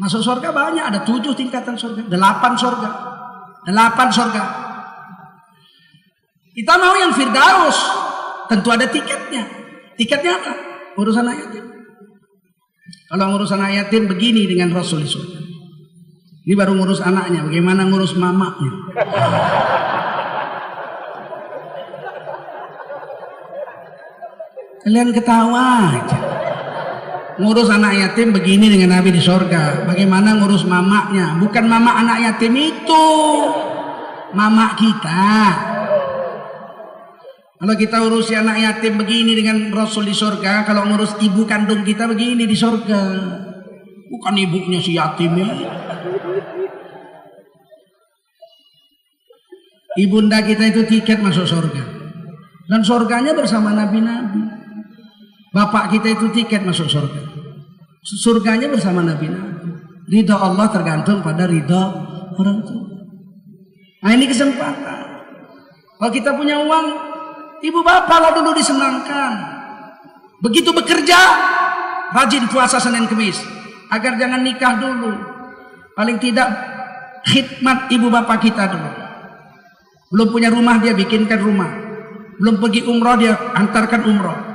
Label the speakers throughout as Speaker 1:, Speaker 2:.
Speaker 1: Masuk surga banyak, ada 7 tingkatan surga, 8 surga. 8 surga. Kita mau yang Firdaus, tentu ada tiketnya. Tiketnya apa? Urusan anak yatim. Kalau ngurus anak yatim begini dengan Rasul surga. Ini baru ngurus anaknya, bagaimana ngurus mamanya? Kalian ketawa aja. Ngurus anak yatim begini dengan Nabi di surga. Bagaimana ngurus mamanya? Bukan mama anak yatim itu, mama kita. Kalau kita urusi anak yatim begini dengan Rasul di surga, kalau ngurus ibu kandung kita begini di surga. Bukan ibunya si yatim ini. Ibunda kita itu tiket masuk surga. Dan surganya bersama nabi-nabi. Bapak kita itu tiket masuk surga. Surganya bersama nabi-nabi. Ridha Allah tergantung pada ridha orang tua. Nah ini kesempatan. Kalau kita punya uang, ibu bapak lah dulu disenangkan. Begitu bekerja, rajin puasa Senin Kemis. Agar jangan nikah dulu. Paling tidak khidmat ibu bapak kita dulu. Belum punya rumah dia bikinkan rumah. Belum pergi umroh dia antarkan umroh.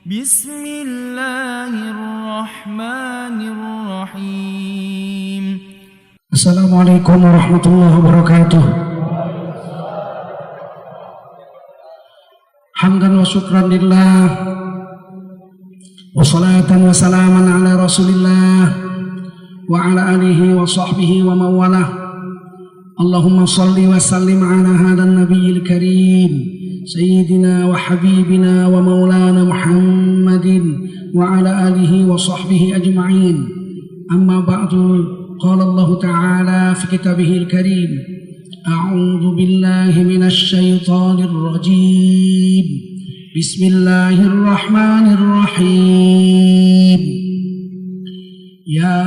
Speaker 1: Bismillahirrahmanirrahim. Assalamualaikum warahmatullahi wabarakatuh. Hamdan wa syukran lillah. Wassalatan wassalaman ala rasulillah. Wa ala alihi wa sahbihi wa mawalah. Allahumma salli wa sallim ala hadan nabiyil karim. سيدنا وحبيبنا ومولانا محمد وعلى آله وصحبه أجمعين أما بعد قال الله تعالى في كتابه الكريم أعوذ بالله من الشيطان الرجيم بسم الله الرحمن الرحيم يا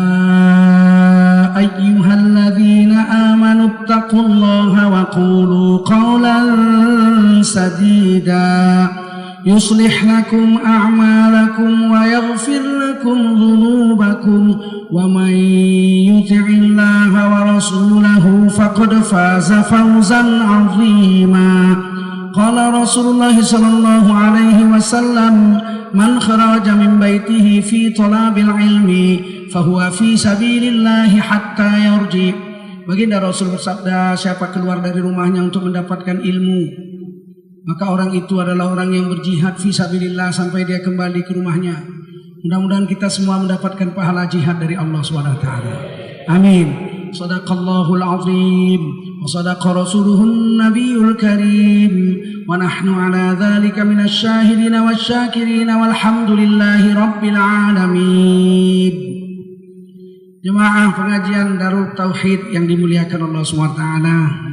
Speaker 1: أيها الذين آمنوا اتقوا الله وقولوا قولا سديدا يصلح لكم أعمالكم ويغفر لكم ذنوبكم ومن يطع الله ورسوله فقد فاز فوزا عظيما قال رسول الله صلى الله عليه وسلم من خرج من بيته في طلب العلم فهو في سبيل الله حتى يرجع. Baginda Rasul bersabda, siapa keluar dari rumahnya untuk mendapatkan ilmu, maka orang itu adalah orang yang berjihad fi sabilillah sampai dia kembali ke rumahnya. Mudah-mudahan kita semua mendapatkan pahala jihad dari Allah SWT. Amin. Sadaqallahul azim wa sadaqa rasuluhun nabiyul karim wa nahnu ala dhalika minas syahidin wasyakirin walhamdulillahi rabbil alamin. Jemaah pengajian Darul Tauhid yang dimuliakan Allah SWT,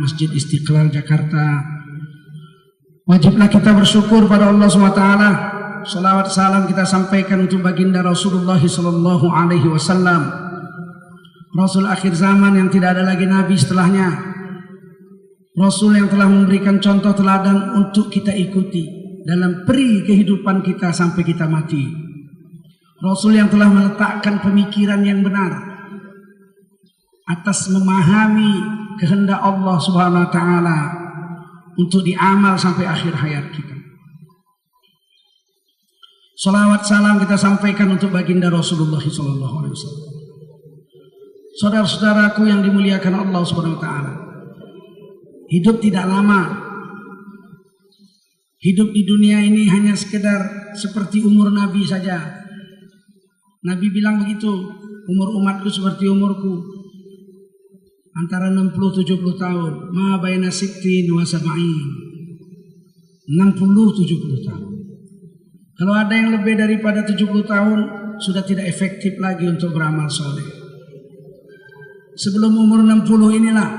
Speaker 1: Masjid Istiqlal Jakarta. Wajiblah kita bersyukur pada Allah SWT. Salawat salam kita sampaikan untuk baginda Rasulullah SAW, Rasul akhir zaman yang tidak ada lagi nabi setelahnya. Rasul yang telah memberikan contoh teladan untuk kita ikuti dalam peri kehidupan kita sampai kita mati. Rasul yang telah meletakkan pemikiran yang benar atas memahami kehendak Allah Subhanahu wa taala untuk diamal sampai akhir hayat kita. Salawat salam kita sampaikan untuk baginda Rasulullah sallallahu alaihi wasallam. Saudara-saudaraku yang dimuliakan Allah Subhanahu wa taala. Hidup tidak lama. Hidup di dunia ini hanya sekedar seperti umur Nabi saja. Nabi bilang begitu, umur umatku seperti umurku, antara 60-70 tahun. Ma baina sittin wa sab'in. 60-70 tahun. Kalau ada yang lebih daripada 70 tahun, sudah tidak efektif lagi untuk beramal soleh. Sebelum umur 60 inilah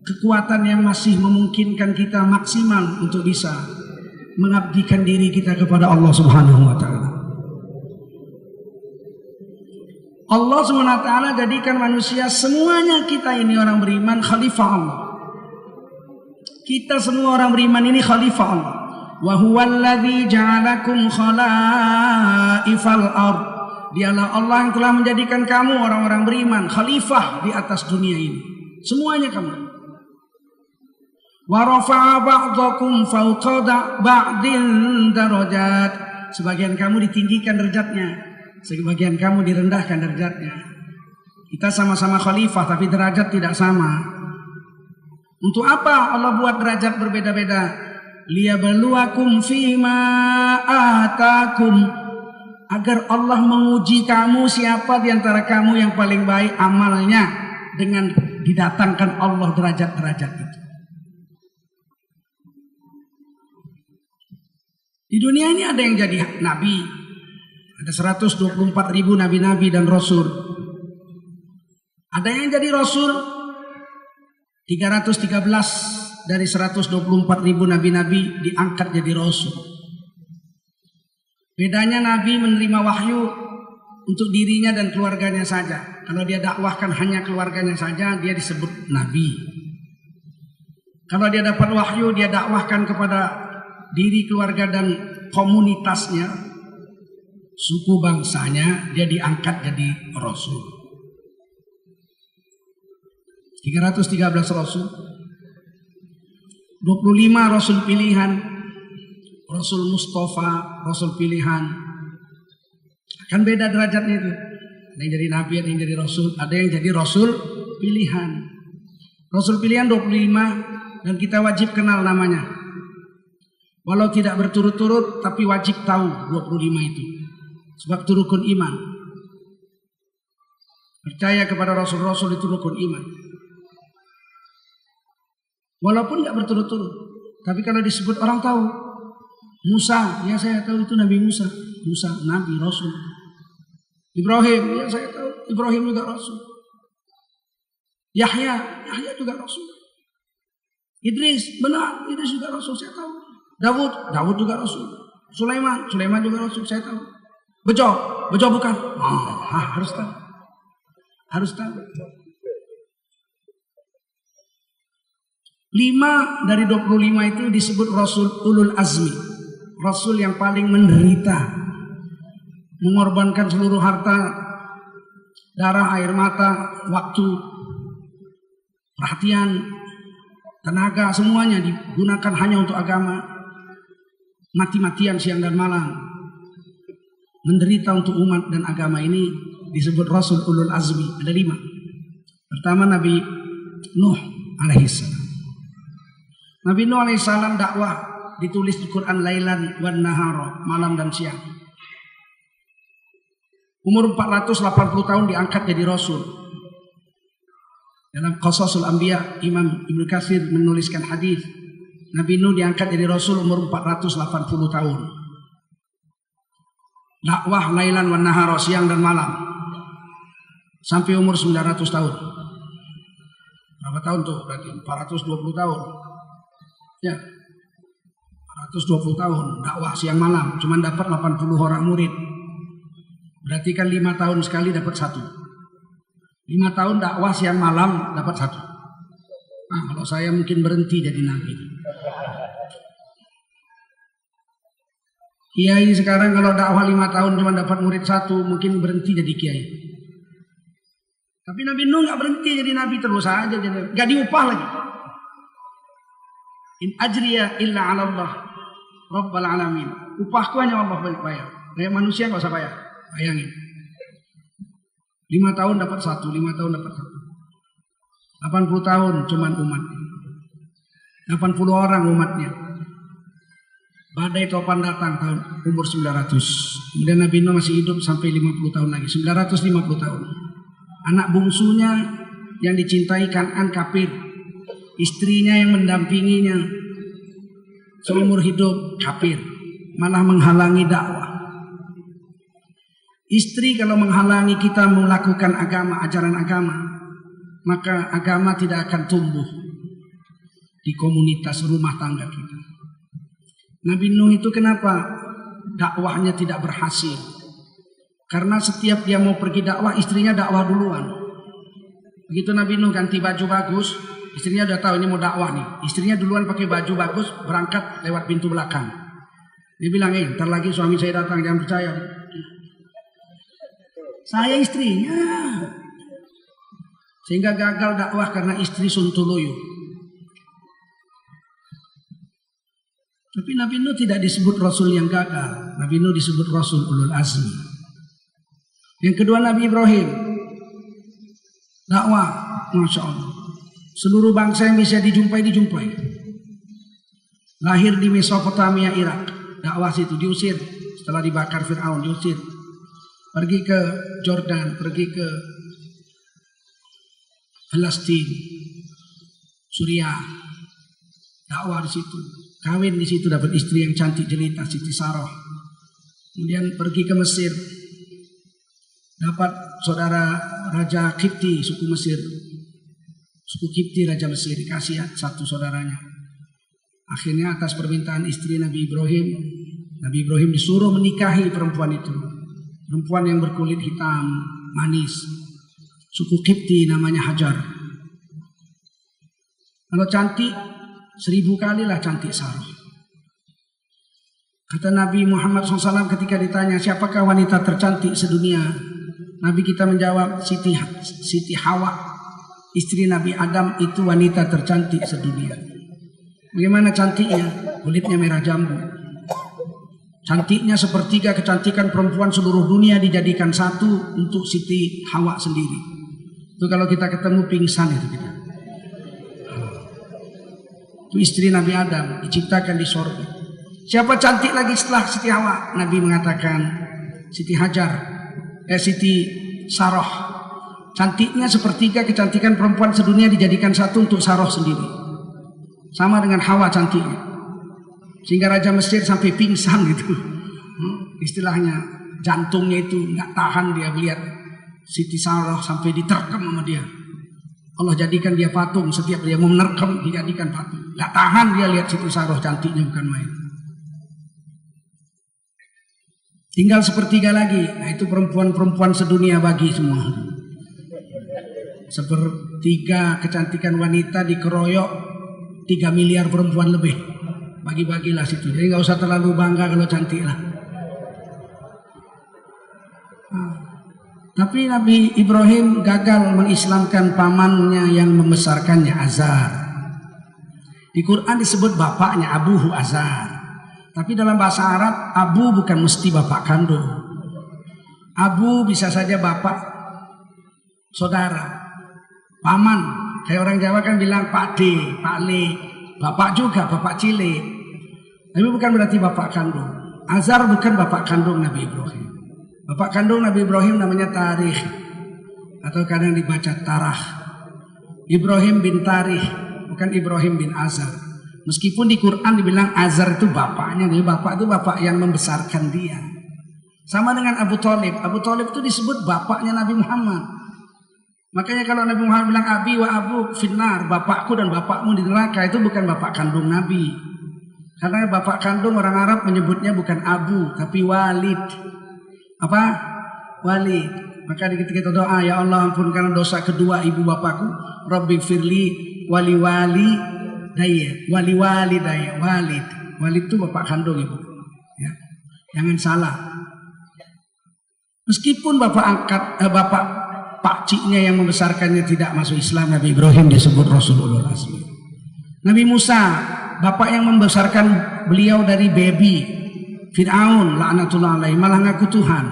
Speaker 1: kekuatan yang masih memungkinkan kita maksimal untuk bisa mengabdikan diri kita kepada Allah Subhanahu wa taala. Allah SWT jadikan manusia semuanya, kita ini orang beriman khalifah Allah. Kita semua orang beriman ini khalifah Allah. Wa huwallazi ja'alakum khalaifal ard. Dialah Allah yang telah menjadikan kamu orang-orang beriman khalifah di atas dunia ini. Semuanya kamu. Wa rafa'a ba'dakum fawqa ba'din darajat. Sebagian kamu ditinggikan derajatnya, sebagian kamu direndahkan derajatnya. Kita sama-sama khalifah tapi derajat tidak sama. Untuk apa Allah buat derajat berbeda-beda? Liyabluwakum fima atakum. Agar Allah menguji kamu siapa di antara kamu yang paling baik amalnya, dengan didatangkan Allah derajat-derajat itu. Di dunia ini ada yang jadi nabi. Ada 124.000 nabi-nabi dan rasul. Ada yang jadi rasul 313 dari 124.000 nabi-nabi diangkat jadi rasul. Bedanya nabi menerima wahyu untuk dirinya dan keluarganya saja. Kalau dia dakwahkan hanya keluarganya saja, dia disebut nabi. Kalau dia dapat wahyu, dia dakwahkan kepada diri, keluarga dan komunitasnya, suku bangsanya, dia diangkat jadi rasul. 313 rasul, 25 rasul pilihan, rasul Mustafa, rasul pilihan. Akan beda derajatnya itu. Ada yang jadi nabi, ada yang jadi rasul, ada yang jadi rasul pilihan. Rasul pilihan 25 dan kita wajib kenal namanya. Walau tidak berturut-turut tapi wajib tahu 25 itu. Sebab itu rukun iman. Percaya kepada rasul-rasul itu rukun iman. Walaupun tidak berturut-turut, tapi kalau disebut orang tahu. Musa, ya saya tahu itu Nabi Musa. Musa, Nabi, Rasul. Ibrahim, ya saya tahu Ibrahim juga Rasul. Yahya juga Rasul. Idris, benar, Idris juga Rasul, saya tahu. Daud juga Rasul. Sulaiman juga Rasul, saya tahu. Bejo bukan. Harus tahu. Harus tahu. 5 dari 25 itu disebut Rasul Ulul Azmi. Rasul yang paling menderita. Mengorbankan seluruh harta, darah, air mata, waktu, perhatian, tenaga, semuanya digunakan hanya untuk agama. Mati-matian siang dan malam. Menderita untuk umat dan agama ini disebut Rasul Ulul Azmi. Ada 5. Pertama Nabi Nuh alaihissalam. Nabi Nuh alaihissalam dakwah ditulis di Quran lailan wan nahara, malam dan siang. Umur 480 tahun diangkat jadi rasul. Dalam Qasasul Anbiya, Imam Ibnu Katsir menuliskan hadis Nabi Nuh diangkat jadi rasul umur 480 tahun. Dakwah lailan wan nahara, siang dan malam. Sampai umur 900 tahun. Berapa tahun tuh? Berarti 420 tahun. Ya. 420 tahun dakwah siang malam, cuma dapat 80 orang murid. Berarti kan 5 tahun sekali dapat 1. 5 tahun dakwah siang malam dapat 1. Nah, kalau saya mungkin berhenti jadi nabi. Kiai sekarang kalau dakwah 5 tahun cuma dapat murid 1, mungkin berhenti jadi kiai. Tapi Nabi Nuh nggak berhenti jadi nabi, terus aja jadi, nggak diupah lagi. In ajriya illa 'ala Allah Rabbal alamin. Upahku hanya Allah bayar. Kayak manusia nggak usah bayar. Bayangin. 5 tahun dapat 1, 5 tahun dapat 1. 80 tahun cuman umatnya. 80 orang umatnya. Badai topan datang tahun umur 900. Kemudian Nabi Nuh masih hidup sampai 50 tahun lagi. 950 tahun. Anak bungsunya yang dicintai Kan'an kafir. Istrinya yang mendampinginya seumur hidup kafir, malah menghalangi dakwah. Istri kalau menghalangi kita melakukan agama, ajaran agama, maka agama tidak akan tumbuh di komunitas rumah tangga kita. Nabi Nuh itu kenapa dakwahnya tidak berhasil? Karena setiap dia mau pergi dakwah, istrinya dakwah duluan. Begitu Nabi Nuh ganti baju bagus, istrinya udah tahu ini mau dakwah nih. Istrinya duluan pakai baju bagus, berangkat lewat pintu belakang. Dia bilang, ntar lagi suami saya datang, jangan percaya. Saya istrinya. Sehingga gagal dakwah karena istri Sontoloyo. Tapi Nabi Nuh tidak disebut Rasul yang gagal. Nabi Nuh disebut Rasul Ulul Azmi. Yang kedua Nabi Ibrahim. Dakwah, Masya Allah. Seluruh bangsa yang bisa dijumpai. Lahir di Mesopotamia, Irak. Dakwah situ diusir. Setelah dibakar Fir'aun, diusir. Pergi ke Jordan, pergi ke Palestina, Suriah. Dakwah di situ. Kawin di situ, dapat istri yang cantik jelita, Siti Sarah. Kemudian pergi ke Mesir, dapat saudara Raja Kipti, suku Mesir, suku Kipti Raja Mesir, dikasih satu saudaranya. Akhirnya atas permintaan istri Nabi Ibrahim disuruh menikahi perempuan itu, perempuan yang berkulit hitam, manis, suku Kipti, namanya Hajar. Kalau cantik, 1000 kalilah cantik Sarah. Kata Nabi Muhammad SAW ketika ditanya siapakah wanita tercantik sedunia, Nabi kita menjawab Siti Hawa, istri Nabi Adam itu wanita tercantik sedunia. Bagaimana cantiknya? Kulitnya merah jambu. Cantiknya sepertiga kecantikan perempuan seluruh dunia dijadikan satu untuk Siti Hawa sendiri. Itu kalau kita ketemu pingsan itu kita. Itu istri Nabi Adam, diciptakan di sorga. Siapa cantik lagi setelah Siti Hawa? Nabi mengatakan Siti Hajar, Siti Sarah. Cantiknya sepertiga kecantikan perempuan sedunia dijadikan satu untuk Sarah sendiri. Sama dengan Hawa cantiknya. Sehingga Raja Mesir sampai pingsan gitu. Istilahnya jantungnya itu nggak tahan dia melihat Siti Sarah sampai diterkam sama dia. Allah jadikan dia patung, setiap dia mau menerkam dijadikan patung. Gak tahan dia lihat Siti Sarah cantiknya bukan main. Tinggal sepertiga lagi. Nah itu perempuan-perempuan sedunia bagi semua. Sepertiga kecantikan wanita dikeroyok 3 miliar perempuan lebih. Bagi-bagilah situ. Jadi gak usah terlalu bangga kalau cantik lah. Tapi Nabi Ibrahim gagal mengislamkan pamannya yang membesarkannya, Azar. Di Quran disebut bapaknya, Abuhu Azar. Tapi dalam bahasa Arab, Abu bukan mesti bapak kandung. Abu bisa saja bapak, saudara, paman. Kayak orang Jawa kan bilang Pak D, Pak Le, bapak juga, bapak Cile. Tapi bukan berarti bapak kandung. Azar bukan bapak kandung Nabi Ibrahim. Bapak kandung Nabi Ibrahim namanya Tarikh, atau kadang dibaca Tarah. Ibrahim bin Tarikh, bukan Ibrahim bin Azar. Meskipun di Quran dibilang Azar itu bapaknya, jadi bapak itu bapak yang membesarkan dia. Sama dengan Abu Thalib. Abu Thalib itu disebut bapaknya Nabi Muhammad. Makanya kalau Nabi Muhammad bilang Abi wa Abu finnar, bapakku dan bapakmu di neraka, itu bukan bapak kandung Nabi. Karena bapak kandung orang Arab menyebutnya bukan Abu, tapi Walid. Apa? Walid. Maka ketika kita doa, ya Allah ampunkan dosa kedua ibu bapakku, Rabbi firli wali daya, wali daya, Walid. Walid itu bapak kandung ibu. Ya. Jangan salah. Meskipun bapak pakciknya yang membesarkannya tidak masuk Islam, Nabi Ibrahim disebut Rasulullah Azmi. Nabi Musa, bapak yang membesarkan beliau dari baby, Fir'aun laknatullah alaihi, malah ngaku Tuhan.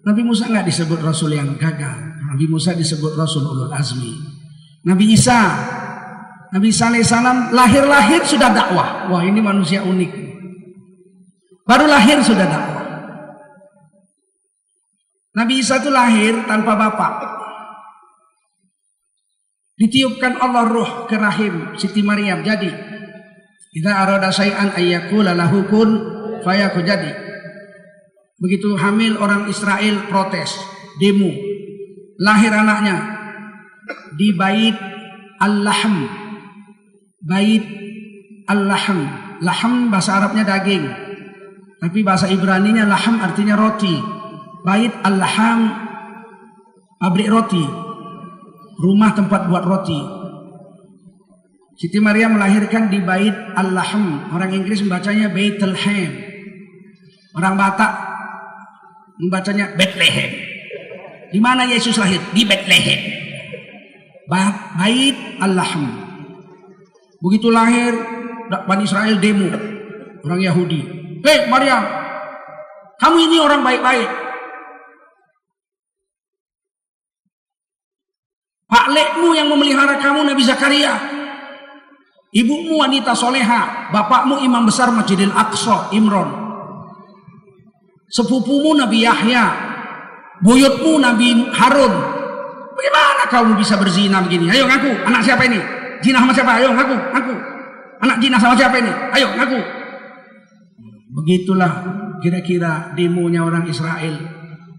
Speaker 1: Nabi Musa nggak disebut Rasul yang gagal. Nabi Musa disebut Rasul Ulul Azmi. Nabi Isa alaihissalam lahir sudah dakwah. Wah ini manusia unik. Baru lahir sudah dakwah. Nabi Isa itu lahir tanpa bapak. Ditiupkan Allah ruh ke rahim Siti Maryam. Jadi idza arada syai'an ayyakula lahu kun fayakun. Jadi begitu hamil orang Israel protes, demo, lahir anaknya di Bait Al-Lahm. Bait Al-Lahm, lahm bahasa Arabnya daging, tapi bahasa Ibraninya lahm artinya roti. Bait Al-Lahm, pabrik roti, rumah tempat buat roti. Siti Maryam melahirkan di Bait Al-Lahm. Orang Inggris membacanya Bethlehem. Orang Batak membacanya Bethlehem. Di mana Yesus lahir? Di Bethlehem. Bait Al-Lahm. Begitu lahir, Bani Israel demo, orang Yahudi. Hei Maryam, kamu ini orang baik-baik. Pak lekmu yang memelihara kamu Nabi Zakaria. Ibumu wanita soleha, bapakmu imam besar Masjidil Aqsa, Imron. Sepupumu Nabi Yahya, buyutmu Nabi Harun. Bagaimana kamu bisa berzina begini? Ayo ngaku, anak siapa ini? Zina sama siapa? Ayo ngaku, ngaku. Anak zina sama siapa ini? Ayo ngaku. Begitulah kira-kira demonya orang Israel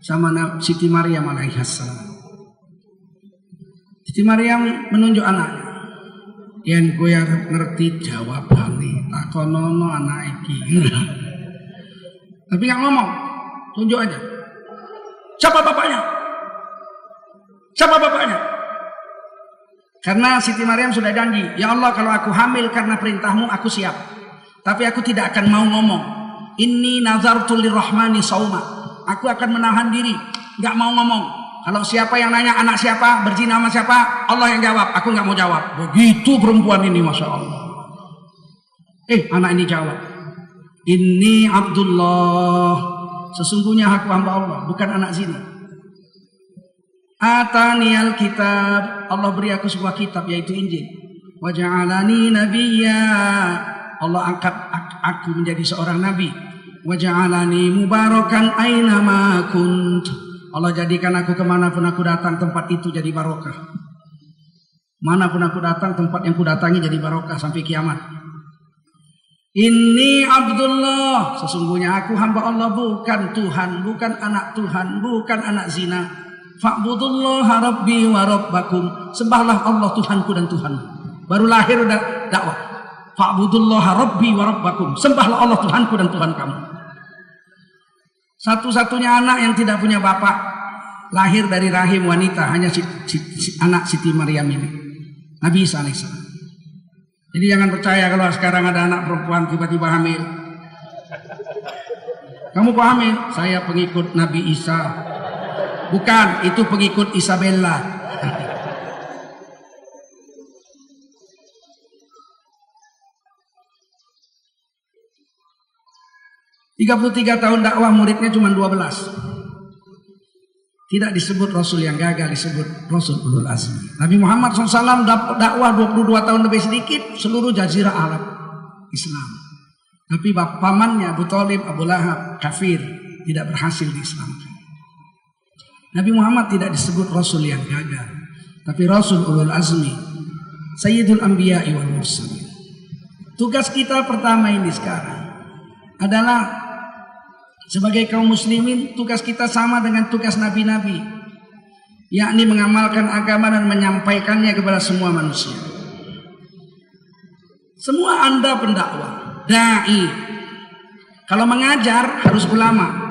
Speaker 1: sama Siti Maryam alaihissalam. Siti Maryam menunjuk anaknya. Yen kowe arep ngerti jawabane, takonono anak iki. Tapi nggak ngomong, tunjuk aja. Siapa bapaknya? Siapa bapaknya? Karena Siti Maryam sudah janji, ya Allah kalau aku hamil karena perintahmu aku siap. Tapi aku tidak akan mau ngomong. Inni nazartu lirrahmani sauma. Aku akan menahan diri, nggak mau ngomong. Kalau siapa yang nanya anak siapa, berzina sama siapa, Allah yang jawab, aku nggak mau jawab. Begitu perempuan ini, masya Allah. Anak ini jawab, Inni Abdullah, sesungguhnya aku hamba Allah, bukan anak zina. Ataniyal kitab, Allah beri aku sebuah kitab yaitu Injil. Wa ja'alani nabiyya, Allah angkat aku menjadi seorang nabi. Wa ja'alani mubarakan aina ma kunt, Allah jadikan aku kemanapun aku datang, tempat itu jadi barokah. Manapun aku datang, tempat yang ku datangi jadi barokah sampai kiamat. Inni Abdullah, sesungguhnya aku hamba Allah, bukan Tuhan, bukan anak Tuhan, bukan anak zina. Fa'budullaha rabbi wa rabbakum, sembahlah Allah Tuhanku dan Tuhanmu. Baru lahir udah dakwah. Fa'budullaha rabbi wa rabbakum, sembahlah Allah Tuhanku dan Tuhan kamu. Satu-satunya anak yang tidak punya bapak, lahir dari rahim wanita, hanya anak Siti Maryam ini, Nabi Isa alaihissalam. Jadi jangan percaya kalau sekarang ada anak perempuan tiba-tiba hamil. Kamu kok hamil? Saya pengikut Nabi Isa. Bukan, itu pengikut Isabella. 33 tahun dakwah, muridnya cuma 12. Tidak disebut Rasul yang gagal, disebut Rasul ulul azmi. Nabi Muhammad SAW dakwah 22 tahun lebih sedikit seluruh jazirah Arab Islam. Tapi pamannya Abu Thalib, Abu Lahab, kafir, tidak berhasil diislamkan. Nabi Muhammad tidak disebut Rasul yang gagal, tapi Rasul ulul azmi, Sayyidul Anbiya'i wal Mursalin. Tugas kita pertama ini sekarang adalah sebagai kaum muslimin, tugas kita sama dengan tugas nabi-nabi, yakni mengamalkan agama dan menyampaikannya kepada semua manusia. Semua Anda pendakwah, dai. Kalau mengajar harus ulama.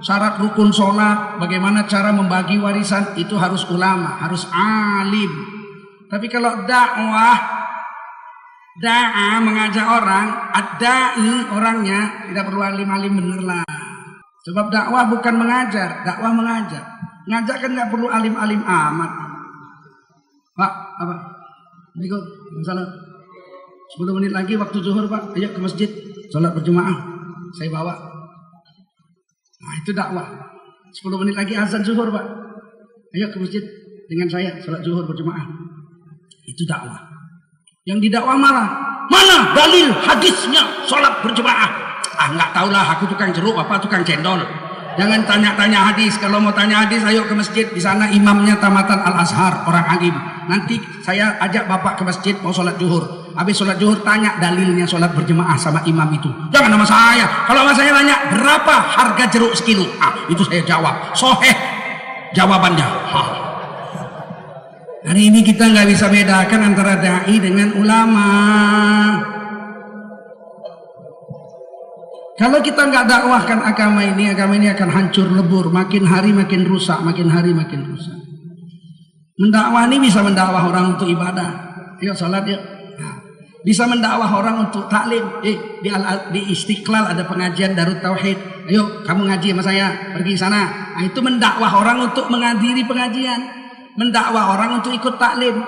Speaker 1: Syarat rukun sholat, bagaimana cara membagi warisan, itu harus ulama, harus alim. Tapi kalau dakwah, da'a mengajak orang, ad-da'i orangnya tidak perlu alim-alim bener lah. Sebab dakwah bukan mengajar, dakwah mengajar. Ngajar kan nggak perlu alim-alim amat. Pak, apa? Assalamualaikum. Salam. 10 menit lagi waktu zuhur Pak, ayo ke masjid, sholat berjamaah. Saya bawa. Nah itu dakwah. 10 menit lagi azan zuhur Pak, ayo ke masjid dengan saya, sholat zuhur berjamaah. Itu dakwah. Yang didakwah marah, mana dalil hadisnya sholat berjamaah? Nggak tahulah, aku tukang jeruk apa tukang cendol. Jangan tanya-tanya hadis. Kalau mau tanya hadis, ayo ke masjid. Di sana imamnya tamatan Al-Azhar, orang alim. Nanti saya ajak bapak ke masjid mau sholat zuhur. Habis sholat zuhur tanya dalilnya sholat berjemaah sama imam itu. Jangan sama saya. Kalau sama saya tanya berapa harga jeruk sekilo, itu saya jawab. Soheh jawabannya. Hari ini kita nggak bisa bedakan antara dai dengan ulama. Kalau kita nggak dakwahkan agama ini akan hancur lebur, makin hari makin rusak, makin hari makin rusak. Mendakwah ini bisa mendakwah orang untuk ibadah. Yuk sholat yuk. Nah, Bisa mendakwah orang untuk taklim. Di Istiqlal ada pengajian Darut Tauhid. Ayo kamu ngaji sama saya, pergi sana. Nah, itu mendakwah orang untuk menghadiri pengajian, mendakwah orang untuk ikut taklim.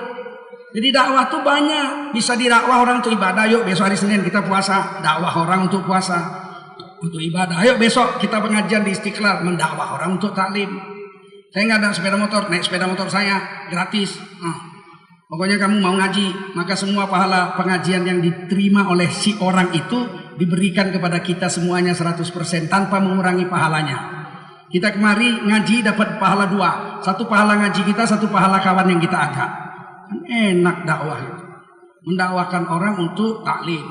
Speaker 1: Jadi dakwah tuh banyak. Bisa didakwah orang untuk ibadah. Yuk besok hari Senin kita puasa, dakwah orang untuk puasa, untuk ibadah. Ayo besok kita pengajian di Istiqlal, mendakwah orang untuk taklim. Saya nggak ada sepeda motor, naik sepeda motor saya gratis. Pokoknya kamu mau ngaji, maka semua pahala pengajian yang diterima oleh si orang itu diberikan kepada kita semuanya 100% tanpa mengurangi pahalanya. Kita kemari ngaji dapat pahala 2. Satu pahala ngaji kita, satu pahala kawan yang kita ajak. Enak dakwah itu. Mendakwakan orang untuk taklim,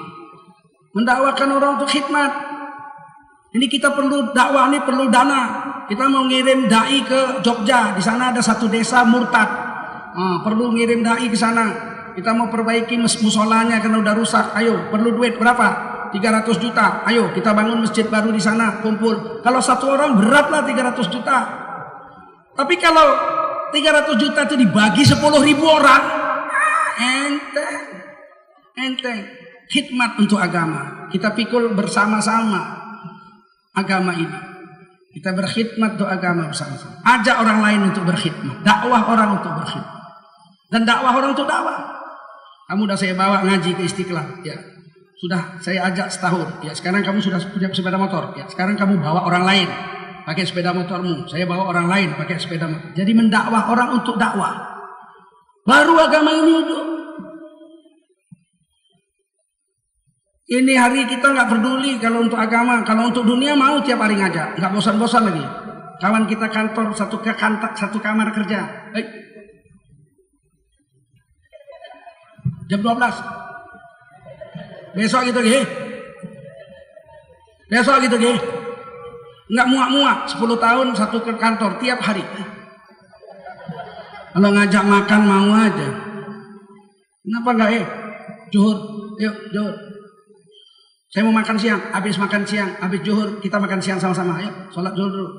Speaker 1: mendakwakan orang untuk khidmat. Ini kita perlu dakwah, ini perlu dana. Kita mau ngirim dai ke Jogja, di sana ada satu desa murtad. Perlu ngirim dai ke sana. Kita mau perbaiki musolanya karena udah rusak. Ayo, perlu duit berapa? 300 juta. Ayo, kita bangun masjid baru di sana, kumpul. Kalau satu orang beratlah 300 juta. Tapi kalau 300 juta itu dibagi 10.000 orang, enteng. Khidmat untuk agama. Kita pikul bersama-sama agama ini. Kita berkhidmat untuk agama bersama-sama. Ajak orang lain untuk berkhidmat. Dakwah orang untuk berkhidmat. Dan dakwah orang untuk dakwah. Kamu udah saya bawa ngaji ke Istiqlal, ya. Sudah saya ajak setahun, ya. Sekarang kamu sudah punya sepeda motor, ya. Sekarang kamu bawa orang lain pakai sepeda motormu. Saya bawa orang lain pakai sepeda motor. Jadi mendakwah orang untuk dakwah. Baru agama ini hidup. Ini hari kita nggak peduli kalau untuk agama, kalau untuk dunia mau tiap hari ngajak, nggak bosan-bosan lagi. Kawan kita kantor satu kamar kerja. Jam 12. Besok gitu gih. Besok gitu gih. Enggak muak-muak 10 tahun satu ke kantor tiap hari. Kalau ngajak makan mau aja. Kenapa enggak Zuhur, yuk Zuhur. Saya mau makan siang, habis makan siang, habis Zuhur kita makan siang sama-sama. Ayo, sholat Zuhur dulu.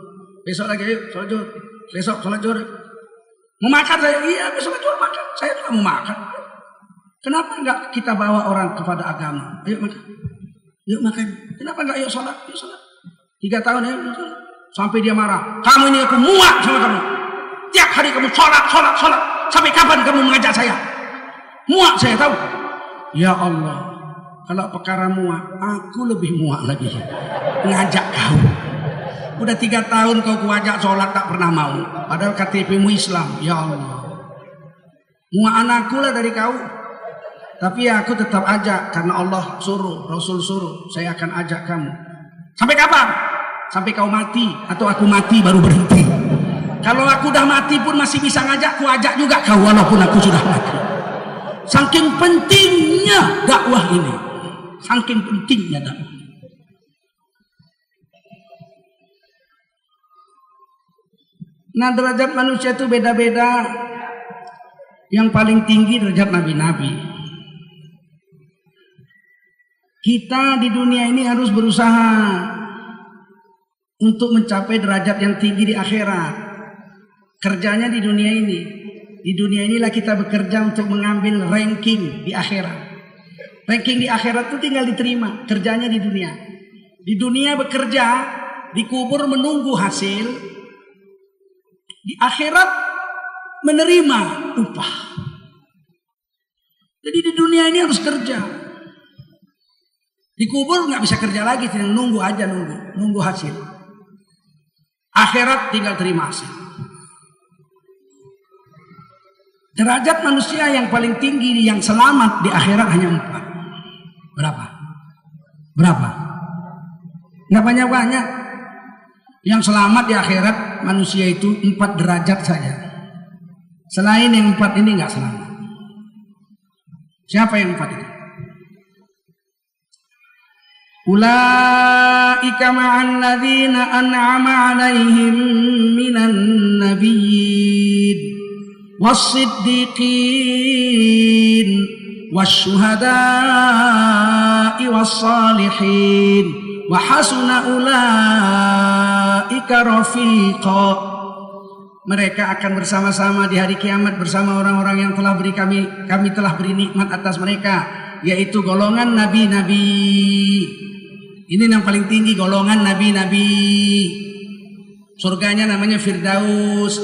Speaker 1: Besok lagi yuk, sholat Zuhur. Besok sholat Zuhur. Mau makan saya? Iya, besok Zuhur makan. Saya enggak mau makan. Kenapa enggak kita bawa orang kepada agama? Ayo makan. Yuk makan. Kenapa enggak yuk sholat? Yuk sholat. 3 tahun ya. Sampai dia marah. Kamu ini aku muak sama kamu. Tiap hari kamu sholat. Sampai kapan kamu mengajak saya? Muak saya tahu. Ya Allah. Kalau perkara muak, aku lebih muak lagi. Ngajak kau. Udah 3 tahun kau kuajak sholat tak pernah mau. Padahal KTP-mu Islam. Ya Allah. Muak anakku lah dari kau. Tapi ya aku tetap ajak karena Allah suruh, Rasul suruh, saya akan ajak kamu. Sampai kapan? Sampai kau mati atau aku mati baru berhenti. Kalau aku udah mati pun masih bisa ngajak, aku ajak juga kau walaupun aku sudah mati. Saking pentingnya dakwah ini. Saking pentingnya dakwah. Nah, derajat manusia itu beda-beda. Yang paling tinggi derajat nabi-nabi. Kita di dunia ini harus berusaha untuk mencapai derajat yang tinggi di akhirat. Kerjanya di dunia ini. Di dunia inilah kita bekerja untuk mengambil ranking di akhirat. Ranking di akhirat itu tinggal diterima. Kerjanya di dunia. Di dunia bekerja, dikubur menunggu hasil. Di akhirat menerima upah. Jadi di dunia ini harus kerja. Dikubur nggak bisa kerja lagi, tinggal nunggu aja, nunggu hasil. Akhirat tinggal terima hasil. Derajat manusia yang paling tinggi yang selamat di akhirat hanya 4. Berapa? Nggak banyak-banyak. Yang selamat di akhirat manusia itu 4 derajat saja. Selain yang 4 ini nggak selamat. Siapa yang 4 itu? Ulaika ma'al ladzina an'ama 'alaihim minan nabiyyin was-siddiqin wasyuhada'i was-salihin wa hasuna ulaika rafiqa. Mereka akan bersama-sama di hari kiamat bersama orang-orang yang telah beri kami telah beri nikmat atas mereka. yaitu golongan nabi-nabi. Ini yang paling tinggi, golongan nabi-nabi. Surganya namanya Firdaus.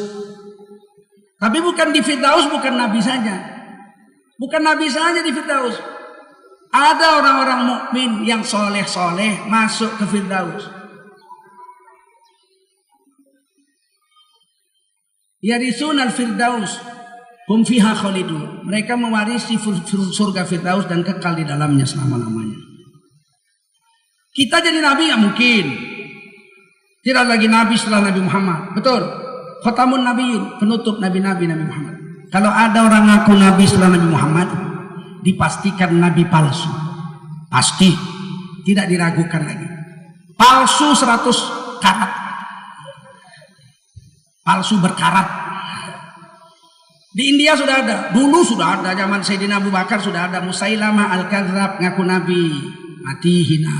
Speaker 1: Tapi bukan di Firdaus, bukan nabi saja. Bukan nabi saja di Firdaus. Ada orang-orang mukmin yang soleh-soleh masuk ke Firdaus. Yarisun al-Firdaus, hum fiha khalidun. Mereka mewarisi surga Firdaus dan kekal di dalamnya selama-lamanya. Kita jadi nabi nggak mungkin. Tidak lagi nabi setelah Nabi Muhammad. Betul. Khatamun Nabiyyin, penutup nabi-nabi Nabi Muhammad. Kalau ada orang ngaku nabi setelah Nabi Muhammad, dipastikan nabi palsu. Pasti. Tidak diragukan lagi. Palsu 100 karat. Palsu berkarat. Di India sudah ada. Dulu sudah ada. Zaman Sayyidina Abu Bakar sudah ada. Musailamah al-Kadzdzab ngaku nabi. Mati hina.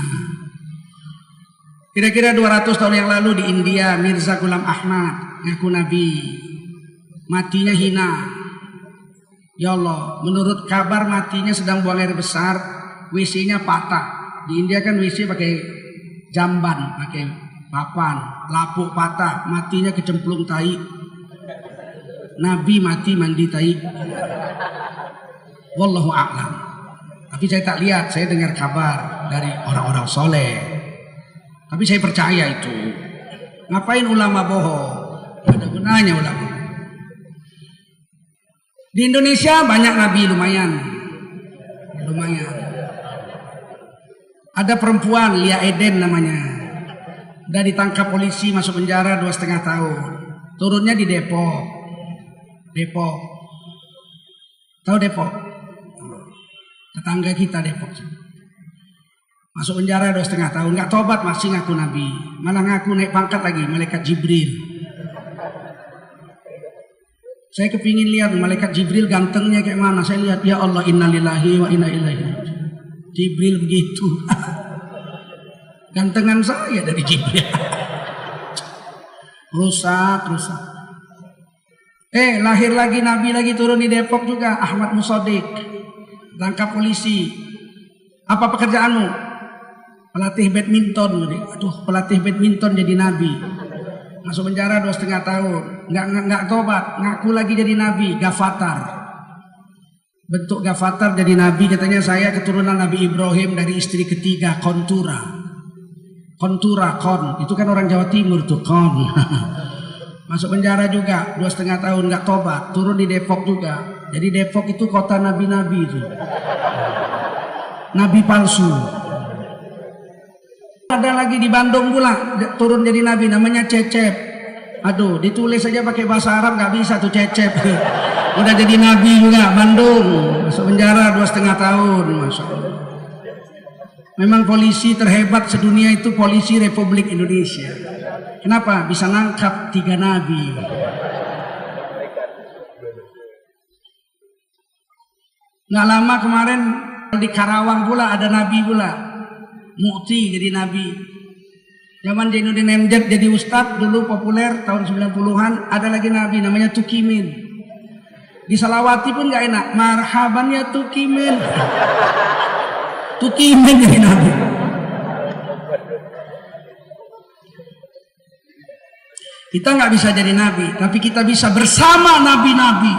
Speaker 1: Kira-kira 200 tahun yang lalu di India, Mirza Ghulam Ahmad ngaku nabi. Matinya hina. Ya Allah, menurut kabar matinya sedang buang air besar, WC-nya patah. Di India kan WC pakai jamban, pakai papan, lapuk patah, matinya kecemplung tai. Nabi mati mandi tai. Wallahu a'lam. Tapi saya tak lihat, saya dengar kabar dari orang-orang soleh. Tapi saya percaya itu. Ngapain ulama bohong? Ada gunanya ulama. Di Indonesia banyak nabi lumayan. Ada perempuan Lia Eden namanya. Udah ditangkap polisi, masuk penjara 2,5 tahun. Turunnya di Depok. Tahu Depok? Tetangga kita Depok. Masuk penjara 2,5 tahun. Nggak tobat, masih ngaku nabi. Malah ngaku naik pangkat lagi, malaikat Jibril. Saya kepingin lihat malaikat Jibril gantengnya kayak mana. Saya lihat, ya Allah, innalillahi wa inna ilaihi raji'un. Jibril begitu. Gantengan saya dari Jibril. rusak. Lahir lagi nabi lagi, turun di Depok juga. Ahmad Musodik tangkap polisi. Apa pekerjaanmu? Pelatih badminton. Aduh, pelatih badminton jadi nabi. Masuk penjara 2,5 tahun. Nggak tobat, ngaku lagi jadi nabi. Gafatar. Bentuk Gafatar jadi nabi, katanya saya keturunan Nabi Ibrahim dari istri ketiga, Kontura, itu kan orang Jawa Timur tuh, kon. Masuk penjara juga 2,5 tahun, nggak tobat, turun di Depok juga. Jadi Depok itu kota nabi-nabi itu. Nabi palsu. Ada lagi di Bandung pula, turun jadi nabi, namanya Cecep. Aduh, ditulis saja pakai bahasa Arab nggak bisa tuh Cecep. Udah jadi nabi juga, Bandung. Masuk penjara 2,5 tahun, Masya Allah. Memang polisi terhebat sedunia itu polisi Republik Indonesia. Kenapa? Bisa nangkap 3 nabi. Nggak lama kemarin di Karawang pula ada nabi pula. Mukti jadi nabi. Zaman Jainuddin Amjad jadi ustadz dulu populer tahun 90-an, ada lagi nabi namanya Tukimin. Di Salawati pun nggak enak. Marhaban ya Tukimin. Tukimin jadi nabi. Kita nggak bisa jadi nabi, tapi kita bisa bersama nabi-nabi.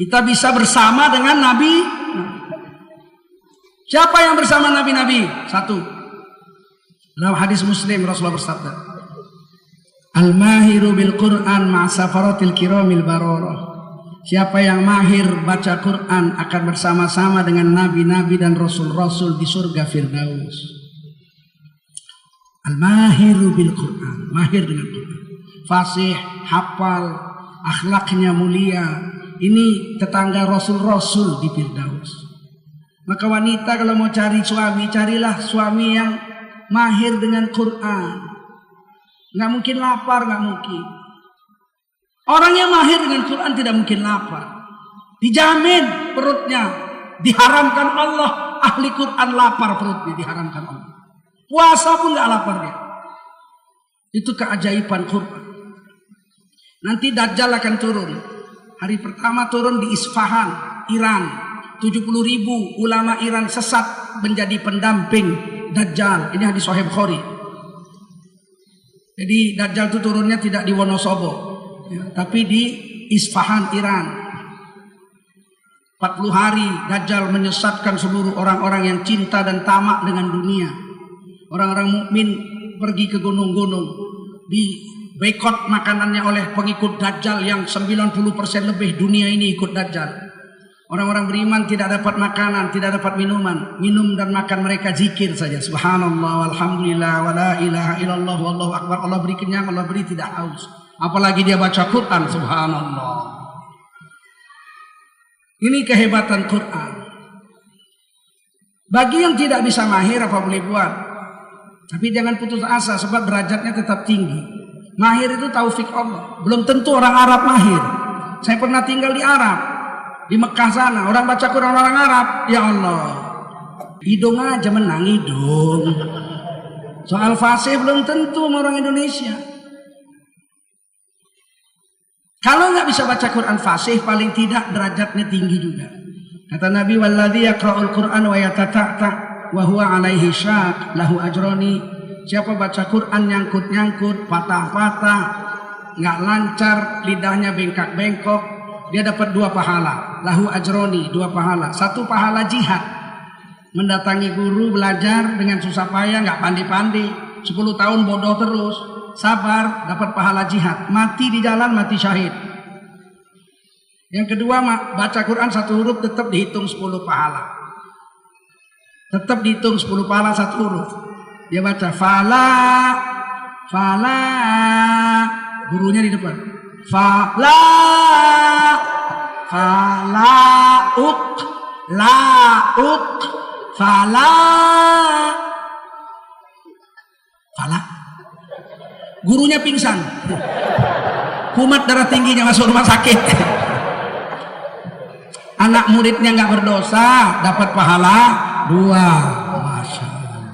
Speaker 1: Kita bisa bersama dengan nabi. Siapa yang bersama nabi-nabi? 1. Dalam hadis Muslim Rasulullah bersabda, Al-mahiru bil Quran ma'asafaratil kiramil bararah. Siapa yang mahir baca Quran akan bersama-sama dengan nabi-nabi dan rasul-rasul di surga Firdaus. Al-mahiru bil Quran, mahir dengan Quran. Fasih, hafal, akhlaknya mulia. Ini tetangga rasul-rasul di Firdaus. Maka wanita kalau mau cari suami, carilah suami yang mahir dengan Quran. Nggak mungkin lapar, nggak mungkin. Orang yang mahir dengan Quran tidak mungkin lapar. Dijamin perutnya. Diharamkan Allah. Ahli Quran lapar perutnya, diharamkan Allah. Puasa pun nggak lapar dia. Itu keajaiban Quran. Nanti Dajjal akan turun. Hari pertama turun di Isfahan, Iran. 70.000 ulama Iran sesat menjadi pendamping Dajjal. Ini hadis Sahih Bukhari. Jadi Dajjal itu turunnya tidak di Wonosobo, ya, tapi di Isfahan, Iran. 40 hari Dajjal menyesatkan seluruh orang-orang yang cinta dan tamak dengan dunia. Orang-orang mukmin pergi ke gunung-gunung, di boikot makanannya oleh pengikut Dajjal yang 90% lebih dunia ini ikut Dajjal. Orang-orang beriman tidak dapat makanan, tidak dapat minuman. Minum dan makan mereka zikir saja. Subhanallah, walhamdulillah, wa la ilaha illallah, wallahu akbar. Allah beri kenyang, Allah beri tidak haus. Apalagi dia baca Quran, subhanallah. Ini kehebatan Quran. Bagi yang tidak bisa mahir apa boleh buat. Tapi jangan putus asa sebab derajatnya tetap tinggi. Mahir itu taufik Allah. Belum tentu orang Arab mahir. Saya pernah tinggal di Arab, di Mekah sana. Orang baca Quran orang Arab, ya Allah. Hidung aja menang hidung. Soal fasih belum tentu sama orang Indonesia. Kalau nggak bisa baca Quran fasih, paling tidak derajatnya tinggi juga. Kata Nabi, walladzi yaqra'ul Qur'an wa yatata'ta wa huwa 'alaihi syaq lahu ajrani. Siapa baca Quran nyangkut-nyangkut, patah-patah, nggak lancar, lidahnya bengkak-bengkok, dia dapat 2 pahala. Lahu ajroni, 2 pahala. 1 pahala jihad, mendatangi guru belajar dengan susah payah, nggak pandai-pandai, 10 tahun bodoh terus, sabar, dapat pahala jihad. Mati di jalan, mati syahid. Yang kedua, baca Quran 1 huruf tetap dihitung 10 pahala. Tetap dihitung 10 pahala 1 huruf. Dia baca fala, fala, gurunya di depan. Fala, fala, lauk, fala, fala. Gurunya pingsan, kumat darah tingginya, masuk rumah sakit. Anak muridnya nggak berdosa, dapat pahala 2. Masya Allah.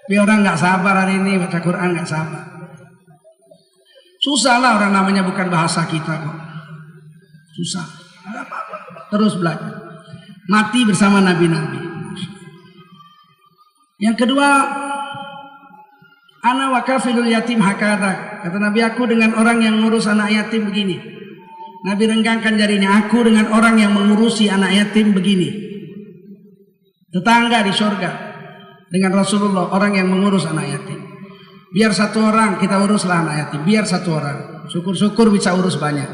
Speaker 1: Tapi orang nggak sabar hari ini baca Quran, nggak sabar. Susah lah, orang namanya bukan bahasa kita kok. Susah. Ada apa-apa. Terus belajar. Mati bersama nabi-nabi. Yang kedua, ana wa kafilul yatim hakada. Kata Nabi, aku dengan orang yang ngurus anak yatim begini. Nabi renggangkan jarinya, aku dengan orang yang mengurusi anak yatim begini. Tetangga di surga dengan Rasulullah, orang yang mengurus anak yatim. Biar 1 orang kita uruslah anak yatim, biar 1 orang. Syukur-syukur bisa urus banyak.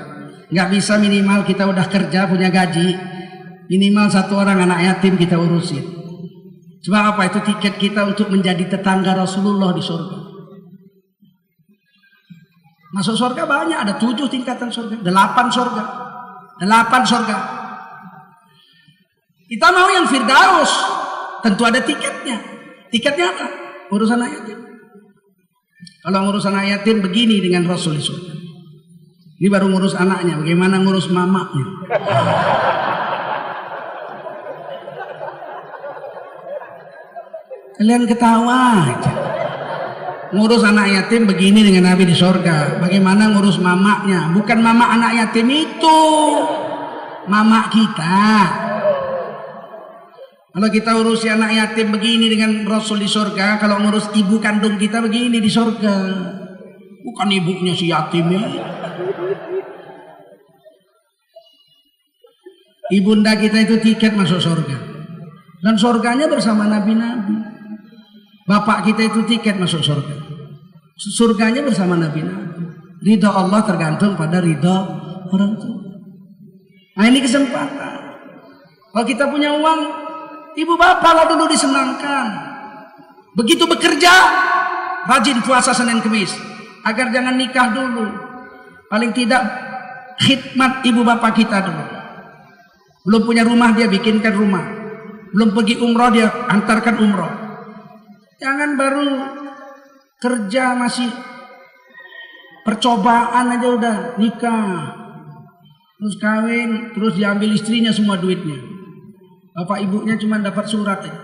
Speaker 1: Nggak bisa minimal kita udah kerja punya gaji, minimal 1 orang anak yatim kita urusin. Sebab apa? Itu tiket kita untuk menjadi tetangga Rasulullah di surga. Masuk surga banyak, ada 7 tingkatan surga, 8 surga, 8 surga. Kita mau yang Firdaus, tentu ada tiketnya. Tiketnya apa? Urusan anak yatim. Kalau ngurus anak yatim begini dengan Rasul di surga. Ini baru ngurus anaknya, bagaimana ngurus mamanya? Kalian ketawa aja. Ngurus anak yatim begini dengan Nabi di surga. Bagaimana ngurus mamanya? Bukan mama anak yatim itu, mama kita. Kalau kita urusi anak yatim begini dengan Rasul di surga, kalau ngurus ibu kandung kita begini di surga. Bukan ibunya si yatim ini. Ibunda kita itu tiket masuk surga. Dan surganya bersama nabi-nabi. Bapak kita itu tiket masuk surga. Surganya bersama nabi-nabi. Ridha Allah tergantung pada ridha orang tua. Nah, ini kesempatan. Kalau kita punya uang, ibu bapak lah dulu disenangkan. Begitu bekerja, rajin puasa Senin Kemis, agar jangan nikah dulu. Paling tidak khidmat ibu bapak kita dulu. Belum punya rumah, dia bikinkan rumah. Belum pergi umroh, dia antarkan umroh. Jangan baru kerja masih percobaan aja udah nikah, terus kawin, terus diambil istrinya semua duitnya. Bapak ibunya cuma dapat surat aja.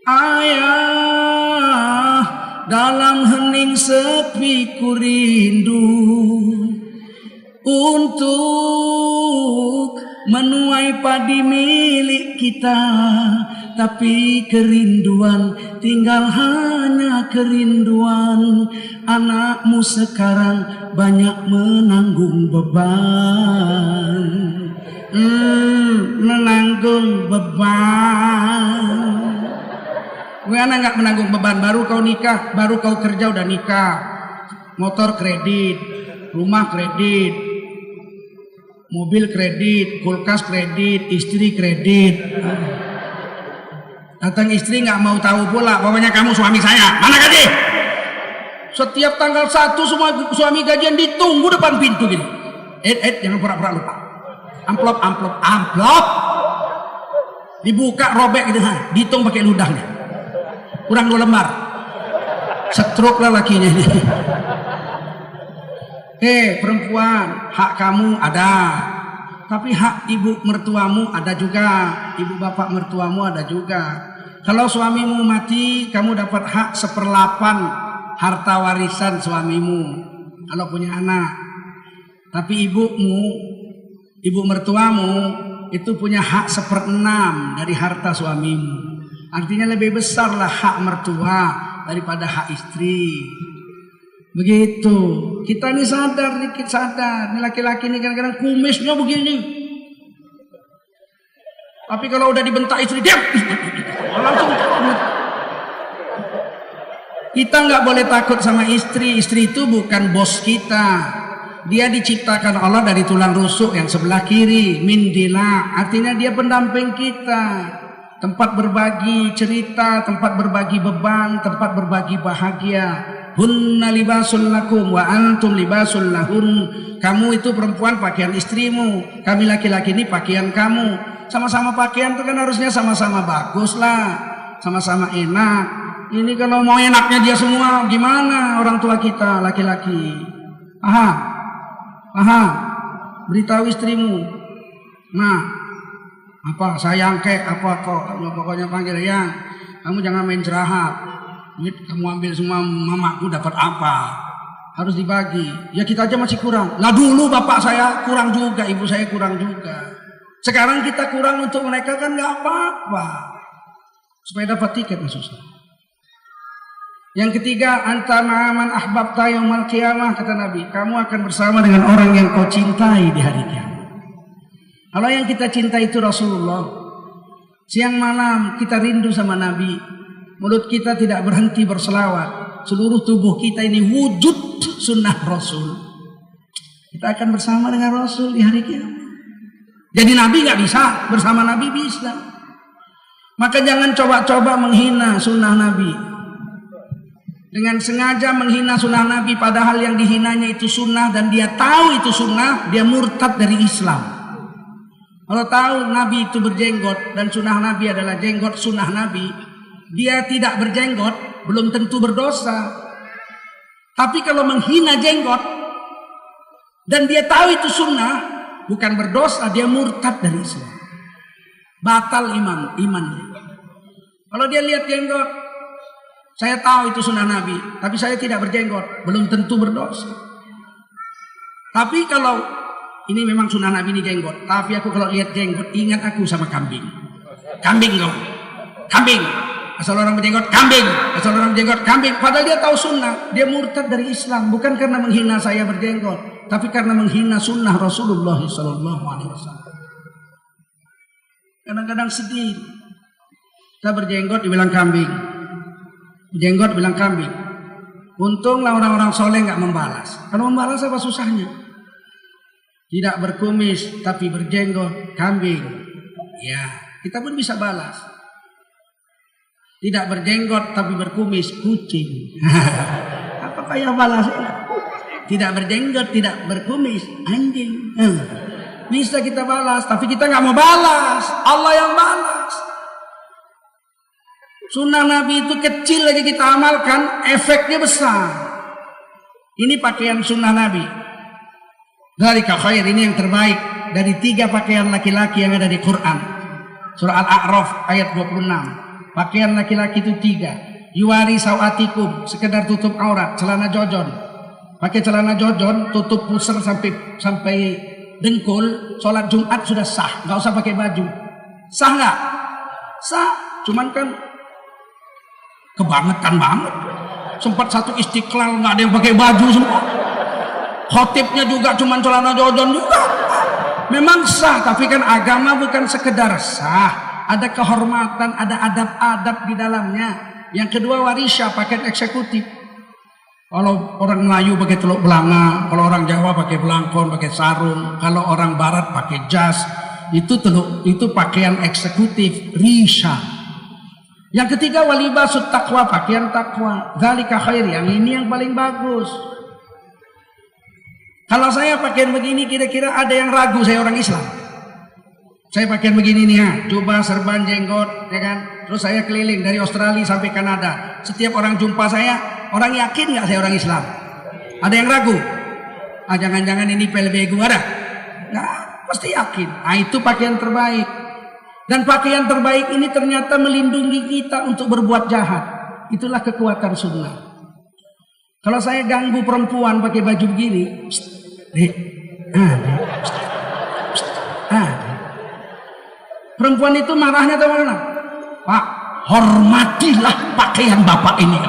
Speaker 1: Ayah, dalam hening sepi ku rindu untuk menuai padi milik kita, tapi kerinduan tinggal hanya kerinduan. Anakmu sekarang banyak menanggung beban, menanggung beban. Gue anak nggak menanggung beban, baru kau nikah, baru kau kerja udah nikah, motor kredit, rumah kredit, mobil kredit, kulkas kredit, istri kredit. Datang istri nggak mau tahu pula, pokoknya kamu suami saya, mana gaji? Setiap tanggal 1 semua suami gajian ditunggu depan pintu gini. Jangan pura-pura lupa. Amplop. Dibuka robek gitu, dihitung pakai ludahnya. Kurang 2 lembar. Stroke lah lakinya ini. Perempuan, hak kamu ada, tapi hak ibu mertuamu ada juga, ibu bapak mertuamu ada juga. Kalau suamimu mati, kamu dapat hak 1/8 harta warisan suamimu kalau punya anak. Tapi ibu mertuamu itu punya hak 1/6 dari harta suamimu. Artinya lebih besarlah hak mertua daripada hak istri. Begitu. Kita ini sadar, dikit sadar. Ini laki-laki ini kadang-kadang kumisnya begini. Tapi kalau udah dibentak istri, diam. Langsung. Kita nggak boleh takut sama istri. Istri itu bukan bos kita. Dia diciptakan Allah dari tulang rusuk yang sebelah kiri, mindila. Artinya dia pendamping kita. Tempat berbagi cerita, tempat berbagi beban, tempat berbagi bahagia. Hunna libasul lakum wa antum libasul lahun. Kamu itu perempuan pakaian istrimu, kami laki-laki ini pakaian kamu. Sama-sama pakaian itu kan harusnya sama-sama bagus lah, sama-sama enak. Ini kalau mau enaknya dia semua, gimana orang tua kita laki-laki? Paham? Beritahu istrimu. Nah, apa sayang kek apa kok, pokoknya panggil yang, kamu jangan main cerahap. Duit kamu ambil semua, mamaku dapat apa? Harus dibagi. Ya kita aja masih kurang. Lah dulu bapak saya kurang juga, ibu saya kurang juga. Sekarang kita kurang untuk mereka kan nggak apa-apa. Supaya dapat tiket susah. Yang ketiga, anta ma'aman ahbabta yaumal qiyamah, kata Nabi. Kamu akan bersama dengan orang yang kau cintai di hari kiamat. Kalau yang kita cinta itu Rasulullah, siang malam kita rindu sama Nabi, mulut kita tidak berhenti berselawat, seluruh tubuh kita ini wujud sunnah Rasul. Kita akan bersama dengan Rasul di hari kiamat. Jadi Nabi nggak bisa, bersama Nabi bisa. Maka jangan coba-coba menghina sunnah Nabi. Dengan sengaja menghina sunnah Nabi, padahal yang dihinanya itu sunnah dan dia tahu itu sunnah, dia murtad dari Islam. Kalau tahu Nabi itu berjenggot dan sunnah Nabi adalah jenggot sunnah Nabi, dia tidak berjenggot belum tentu berdosa. Tapi kalau menghina jenggot dan dia tahu itu sunnah, bukan berdosa, dia murtad dari Islam. Batal imannya. Kalau dia lihat jenggot, saya tahu itu sunnah Nabi, tapi saya tidak berjenggot, belum tentu berdosa. Tapi kalau ini memang sunnah Nabi ini jenggot, tapi aku kalau lihat jenggot ingat aku sama kambing. Kambing kau, kambing. Asal orang berjenggot kambing, asal orang berjenggot kambing. Padahal dia tahu sunnah, dia murtad dari Islam bukan karena menghina saya berjenggot, tapi karena menghina sunnah Rasulullah SAW. Kadang-kadang sedih. Kita berjenggot dibilang kambing, berjenggot bilang kambing. Untunglah orang-orang soleh nggak membalas. Kalau membalas apa susahnya? Tidak berkumis tapi berjenggot kambing. Ya, kita pun bisa balas. Tidak berjenggot tapi berkumis kucing. Apa kayak balas? Tidak berjenggot, tidak berkumis anjing. Bisa kita balas, tapi kita nggak mau balas. Allah yang balas. Sunnah Nabi itu kecil lagi kita amalkan, efeknya besar. Ini pakaian sunnah Nabi. Dzalika khair, ini yang terbaik dari 3 pakaian laki-laki yang ada di Quran. Surah Al-A'raf ayat 26. Pakaian laki-laki itu 3. Yuwari sawatikum, sekedar tutup aurat, celana jojon. Pakai celana jojon, tutup pusar sampai dengkul, sholat Jumat sudah sah, nggak usah pakai baju. Sah nggak? Sah, cuman kan kebangetan banget. Sempat satu Istiqlal nggak ada yang pakai baju semua. Khotibnya juga cuman celana jojon juga. Memang sah, tapi kan agama bukan sekedar sah. Ada kehormatan, ada adab-adab di dalamnya. Yang kedua warisya, paket eksekutif. Kalau orang Melayu pakai teluk belanga, kalau orang Jawa pakai belangkon, pakai sarung, kalau orang Barat pakai jas, itu pakaian eksekutif, risha. Yang ketiga walibasut taqwa, pakaian takwa. Dzalika khair, yang ini yang paling bagus. Kalau saya pakaian begini, kira-kira ada yang ragu saya orang Islam. Saya pakaian begini nih ya, jubah, serban, jenggot, ya kan. Terus saya keliling dari Australia sampai Kanada. Setiap orang jumpa saya, orang yakin nggak saya orang Islam? Ada yang ragu? Ah, jangan-jangan ini pelbegu ada? Nggak, pasti yakin. Nah, itu pakaian terbaik. Dan pakaian terbaik ini ternyata melindungi kita untuk berbuat jahat. Itulah kekuatan sunnah. Kalau saya ganggu perempuan pakai baju begini, perempuan itu marahnya tahu mana? Pak, hormatilah pakaian bapak ini.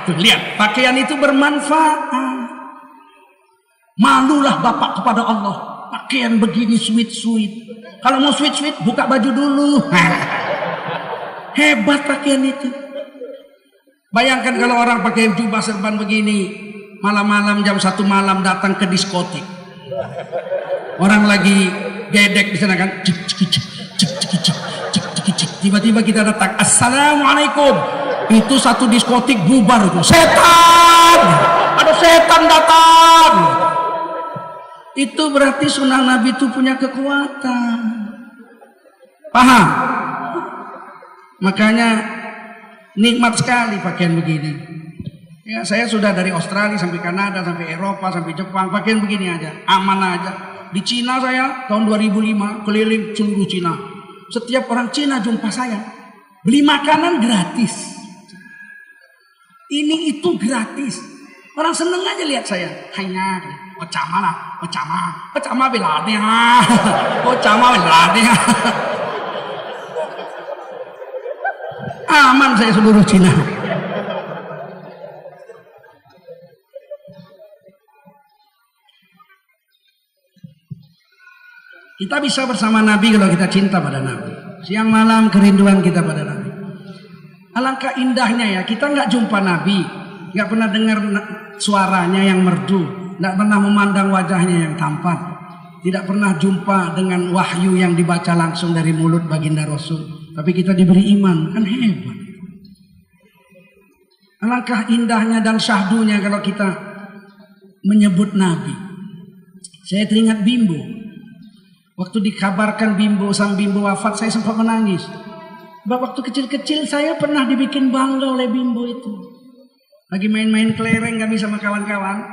Speaker 1: Tuh, lihat, pakaian itu bermanfaat. Malulah bapak kepada Allah. Pakaian begini sweet. Kalau mau sweet, buka baju dulu. Hebat pakaian itu. Bayangkan kalau orang pakai jubah serban begini, malam-malam jam 1 malam datang ke diskotik. Orang lagi gedek di sana kan. Tiba-tiba kita datang, assalamualaikum. Itu satu diskotik bubar itu. Setan! Ada setan datang. Itu berarti sunnah Nabi itu punya kekuatan. Paham? Makanya nikmat sekali pakaian begini. Ya, saya sudah dari Australia sampai Kanada, sampai Eropa, sampai Jepang, pakaian begini aja, aman aja. Di Cina saya tahun 2005 keliling seluruh Cina. Setiap orang Cina jumpa saya, beli makanan gratis. Ini itu gratis. Orang seneng aja lihat saya. Hanya Ocama beladnya. Aman saya seluruh Cina. Kita bisa bersama Nabi kalau kita cinta pada Nabi. Siang malam kerinduan kita pada Nabi. Alangkah indahnya ya, kita nggak jumpa Nabi, nggak pernah dengar suaranya yang merdu, nggak pernah memandang wajahnya yang tampan, tidak pernah jumpa dengan wahyu yang dibaca langsung dari mulut baginda Rasul. Tapi kita diberi iman, kan hebat. Alangkah indahnya dan syahdunya kalau kita menyebut Nabi. Saya teringat Bimbo. Waktu dikabarkan sang Bimbo wafat, saya sempat menangis. Waktu kecil-kecil saya pernah dibikin bangga oleh Bimbo itu. Lagi main-main kelereng kami sama kawan-kawan.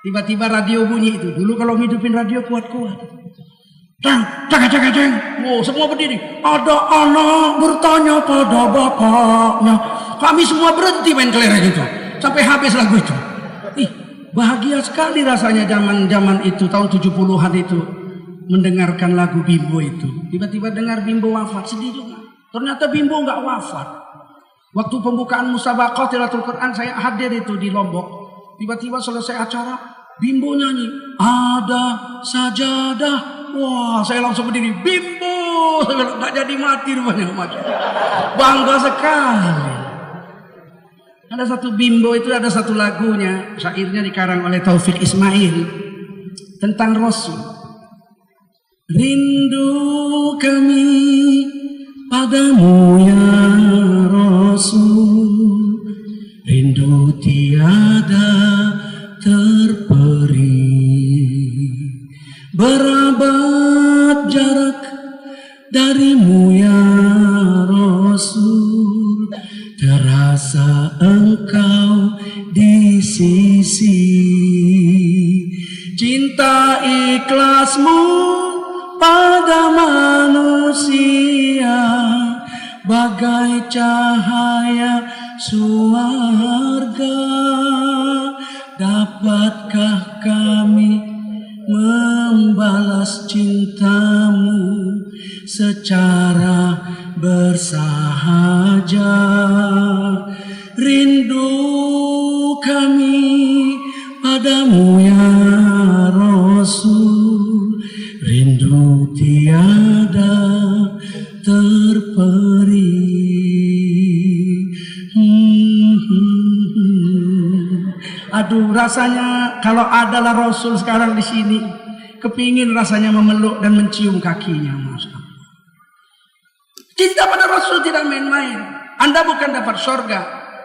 Speaker 1: Tiba-tiba radio bunyi itu. Dulu kalau ngidupin radio kuat-kuat. Ceng. Wow, semua berdiri. Ada anak bertanya pada bapaknya. Kami semua berhenti main kelereng itu. Sampai habis lagu itu. Bahagia sekali rasanya zaman itu, tahun 70-an itu. Mendengarkan lagu Bimbo itu. Tiba-tiba dengar Bimbo wafat, sedih juga. Ternyata Bimbo nggak wafat. Waktu pembukaan musabaqah tilawatul Quran, saya hadir itu di Lombok. Tiba-tiba selesai acara, Bimbo nyanyi, ada sajadah. Wah, saya langsung berdiri, Bimbo. Saya nggak jadi mati rupanya. Bangga sekali. Ada satu Bimbo itu, ada satu lagunya, syairnya dikarang oleh Taufik Ismail tentang Rasul. Rindu kami padamu ya Rasul, rindu tiada terperi, berabad jarak darimu ya Rasul, terasa engkau di sisi, cinta ikhlasmu pada manusia bagai cahaya surga. Dapatkah kami membalas cintamu secara bersahaja. Rindu kami padamu ya Rasul, rindu tiada terperi. Aduh, rasanya kalau adalah Rasul sekarang di sini, kepingin rasanya memeluk dan mencium kakinya, Masya Allah. Cinta pada Rasul tidak main-main. Anda bukan dapat surga,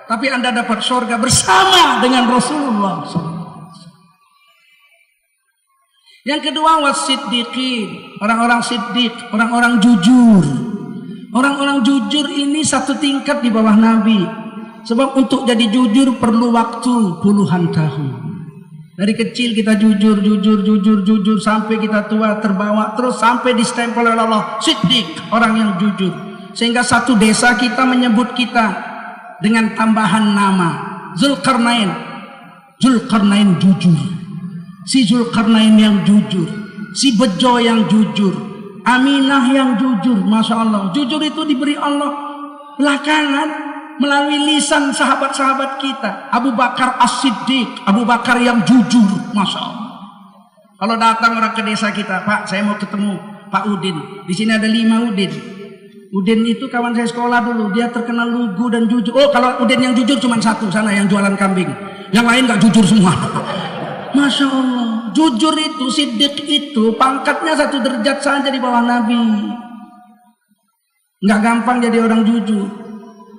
Speaker 1: tapi Anda dapat surga bersama dengan Rasulullah SAW. Yang kedua, wasiddiqin, orang-orang siddiq, orang-orang jujur. Orang-orang jujur ini satu tingkat di bawah Nabi. Sebab untuk jadi jujur perlu waktu puluhan tahun. Dari kecil kita jujur sampai kita tua terbawa terus sampai distempel oleh Allah siddiq, orang yang jujur. Sehingga satu desa kita menyebut kita dengan tambahan nama Zulkarnain. Zulkarnain jujur. Si Zulkarnain yang jujur, si Bejo yang jujur, Aminah yang jujur. Masya Allah, jujur itu diberi Allah belakangan melalui lisan sahabat-sahabat kita. Abu Bakar As-Siddiq, Abu Bakar yang jujur, Masya Allah. Kalau datang orang ke desa kita, Pak, saya mau ketemu Pak Udin. Di sini ada 5 Udin. Udin itu kawan saya sekolah dulu, dia terkenal lugu dan jujur. Oh, kalau Udin yang jujur cuma satu, sana yang jualan kambing. Yang lain gak jujur semua. Masya Allah, jujur itu, siddiq itu, pangkatnya satu derajat saja di bawah Nabi. Nggak gampang jadi orang jujur.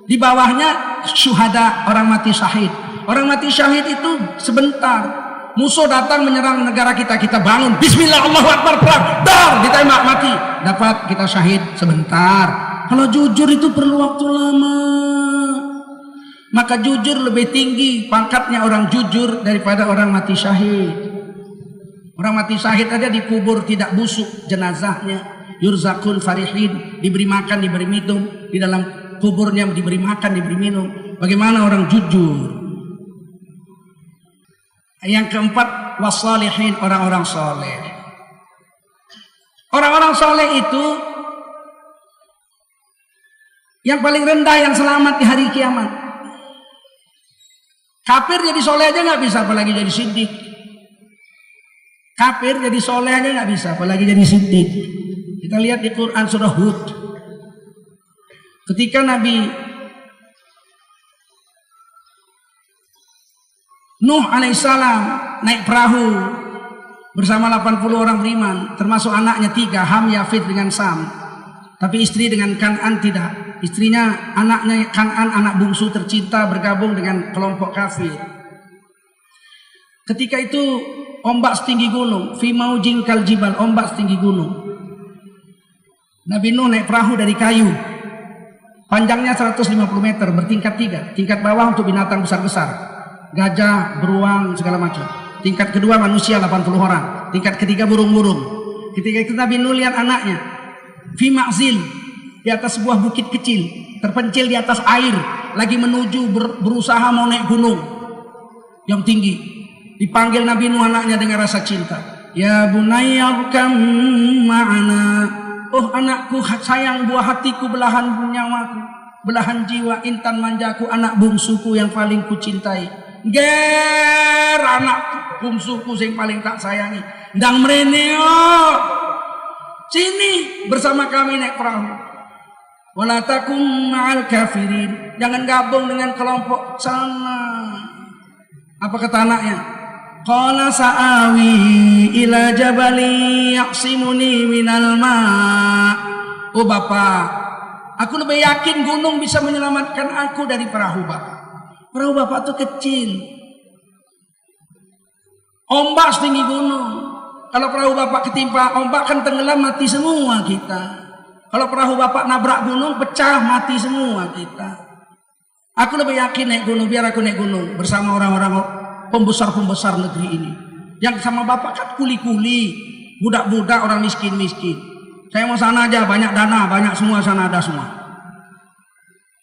Speaker 1: Di bawahnya syuhada, orang mati syahid. Orang mati syahid itu sebentar. Musuh datang menyerang negara kita, kita bangun, bismillah, Allahu Akbar, perang, dar, ditembak, mati. Dapat kita syahid sebentar. Kalau jujur itu perlu waktu lama. Maka jujur lebih tinggi pangkatnya orang jujur daripada orang mati syahid. Orang mati syahid aja dikubur tidak busuk jenazahnya. Yurzakun farihin, diberi makan, diberi minum, di dalam kuburnya diberi makan, diberi minum. Bagaimana orang jujur? Yang keempat, wasalihin, orang-orang soleh. Orang-orang soleh itu yang paling rendah, yang selamat di hari kiamat. Kafir jadi soleh aja nggak bisa, apalagi jadi siddiq. Kafir jadi soleh aja nggak bisa, apalagi jadi siddiq. Kita lihat di Quran surah Hud. Ketika Nabi Nuh alaihissalam naik perahu bersama 80 orang beriman, termasuk anaknya 3, Ham, Yafid dengan Sam. Tapi istri dengan Kan'an tidak. Istrinya, anaknya Kan'an, anak bungsu tercinta, bergabung dengan kelompok kafir. Ketika itu ombak setinggi gunung, fi maujin kal jibal, ombak setinggi gunung. Nabi Nuh naik perahu dari kayu. Panjangnya 150 meter, bertingkat 3. Tingkat bawah untuk binatang besar-besar, gajah, beruang, segala macam. Tingkat kedua manusia 80 orang. Tingkat ketiga burung-burung. Ketika itu Nabi Nuh lihat anaknya fi ma'zil, di atas sebuah bukit kecil, terpencil di atas air, lagi menuju berusaha mau naik gunung yang tinggi. Dipanggil Nabi Nuh anaknya dengan rasa cinta. Ya bunayya kam ma'ana. Oh anakku sayang, buah hatiku, belahan nyawaku, belahan jiwa, intan manjaku, anak bungsuku yang paling kucintai. Ger anak bungsuku yang paling tak sayangi. Ndang mreneo, sini bersama kami naik perahu. Wala takum ma'al kafirin, jangan gabung dengan kelompok sana. Apa kata anaknya? Qala sa'awi ila jabali yaqsimuni minal ma'. Oh bapak, aku lebih yakin gunung bisa menyelamatkan aku dari perahu bapak. Perahu bapak itu kecil, ombak setinggi gunung. Kalau perahu bapak ketimpa ombak kan tenggelam, mati semua kita. Kalau perahu bapak nabrak gunung, pecah, mati semua kita. Aku lebih yakin naik gunung, biar aku naik gunung bersama orang-orang pembesar-pembesar negeri ini. Yang sama bapak kan kuli-kuli, budak-budak, orang miskin-miskin. Saya mau sana aja, banyak dana, banyak semua, sana ada semua.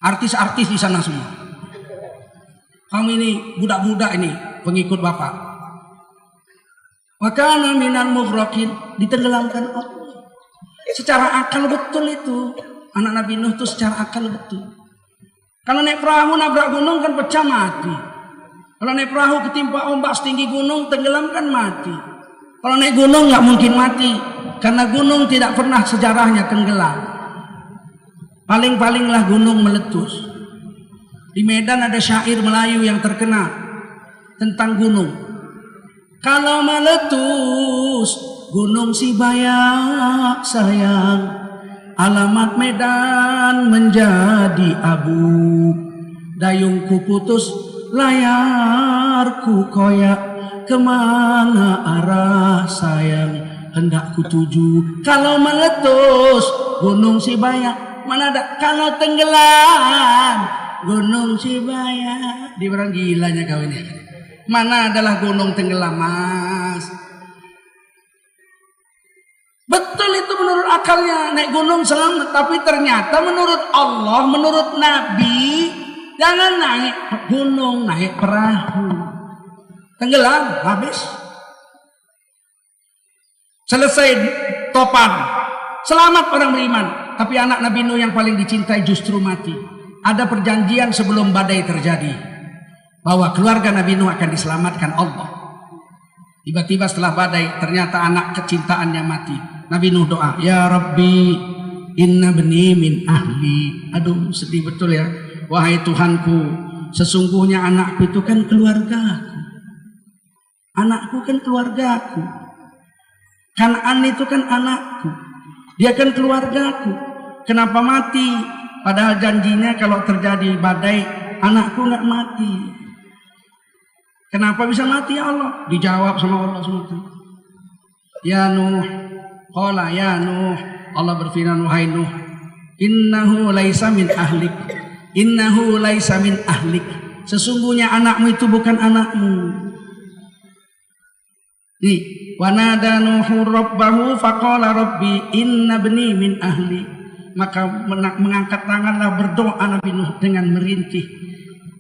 Speaker 1: Artis-artis di sana semua. Kamu ini budak-budak ini, pengikut bapak. Wa kana minal mughraqin, ditenggelamkan Allah. Secara akal betul itu. Anak Nabi Nuh itu secara akal betul. Kalau naik perahu nabrak gunung kan pecah mati. Kalau naik perahu ketimpa ombak setinggi gunung tenggelam kan mati. Kalau naik gunung nggak mungkin mati karena gunung tidak pernah sejarahnya tenggelam. Paling-palinglah gunung meletus. Di Medan ada syair Melayu yang terkenal tentang gunung. Kalau meletus gunung Sibaya sayang, alamat Medan menjadi abu. Dayungku putus, layarku koyak, kemana arah sayang hendak ku tuju. Kalau meletus gunung Sibaya, mana ada kalau tenggelam gunung Sibaya. Di orang gilanya kau ini. Mana adalah gunung tenggelam, Mas? Betul itu menurut akalnya naik gunung selamat, tapi ternyata menurut Allah, menurut Nabi, jangan naik gunung, naik perahu. Tenggelam, habis. Selesai topan. Selamat orang beriman. Tapi anak Nabi Nuh yang paling dicintai justru mati. Ada perjanjian sebelum badai terjadi bahwa keluarga Nabi Nuh akan diselamatkan Allah. Tiba-tiba setelah badai ternyata anak kecintaannya mati. Nabi Nuh doa, ya Rabbi inna bni min ahli. Aduh sedih betul ya. Wahai Tuhanku, sesungguhnya anakku itu kan keluargaku. Anakku kan keluargaku. Kanaan itu kan anakku. Dia kan keluargaku. Kenapa mati? Padahal janjinya kalau terjadi badai anakku nggak mati. Kenapa bisa mati ya Allah? Dijawab sama Allah SWT. Ya Nuh, qala ya Nuh, Allah berfirman wahai Nuh, innahu laisa min ahlik. Innahu laisa min ahlik. Sesungguhnya anakmu itu bukan anakmu. Nih, wa nada Nuhu rabbahu faqala rabbi inna bni min ahli. Maka mengangkat tanganlah berdoa Nabi Nuh dengan merintih.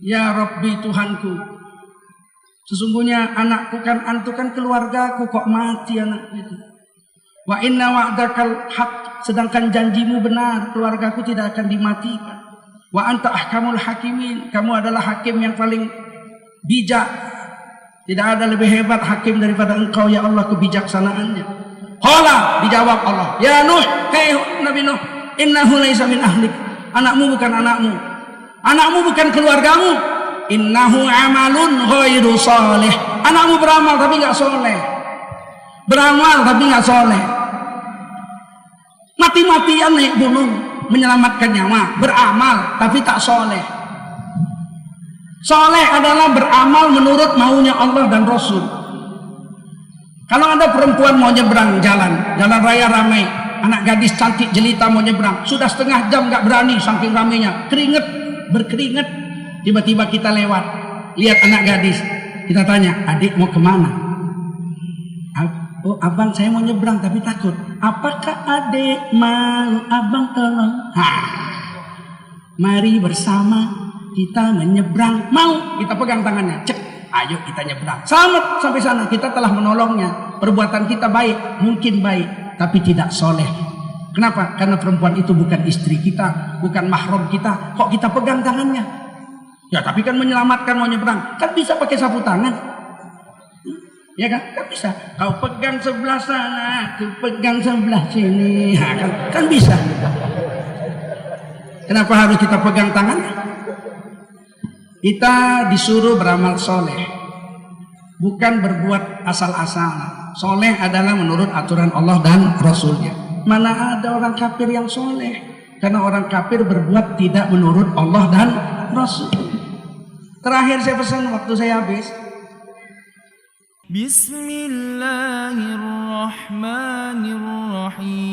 Speaker 1: Ya Rabbi Tuhanku, sesungguhnya anakku kan antu kan keluargaku, kok mati anak itu. Wa inna wa'dakal haq, sedangkan janjimu benar, keluargaku tidak akan dimatikan. Wa anta ahkamul hakimin, kamu adalah hakim yang paling bijak. Tidak ada lebih hebat hakim daripada engkau ya Allah kebijaksanaannya. Qala, dijawab Allah, ya Nuh, hei Nabi Nuh, innahu laisa min ahlik. Anakmu bukan anakmu. Anakmu bukan keluargamu. Innahu amalun ghairu salih. Anakmu beramal tapi enggak soleh. Beramal tapi enggak soleh. Mati-matian naik gunung menyelamatkan nyawa, beramal tapi tak soleh. Soleh adalah beramal menurut maunya Allah dan Rasul. Kalau ada perempuan mau nyebrang jalan raya ramai, anak gadis cantik jelita mau nyebrang, sudah setengah jam nggak berani saking ramainya, berkeringat. Tiba-tiba kita lewat, lihat anak gadis, kita tanya, adik mau kemana? Oh abang saya mau nyebrang tapi takut. Apakah adik mau abang tolong? Mari bersama kita menyeberang. Mau? Kita pegang tangannya, cek, ayo kita nyebrang. Selamat sampai sana, kita telah menolongnya. Perbuatan kita baik, mungkin baik, tapi tidak soleh. Kenapa? Karena perempuan itu bukan istri kita, bukan mahram kita. Kok kita pegang tangannya? Ya tapi kan menyelamatkan, mau nyebrang, kan bisa pakai sapu tangan. Ya kan? Kan bisa. Kau pegang sebelah sana, aku pegang sebelah sini. Kan bisa. Kenapa harus kita pegang tangan? Kita disuruh beramal soleh, bukan berbuat asal-asalan. Soleh adalah menurut aturan Allah dan Rasulnya. Mana ada orang kafir yang soleh? Karena orang kafir berbuat tidak menurut Allah dan Rasul. Terakhir saya pesan waktu saya habis. Bismillahirrahmanirrahim.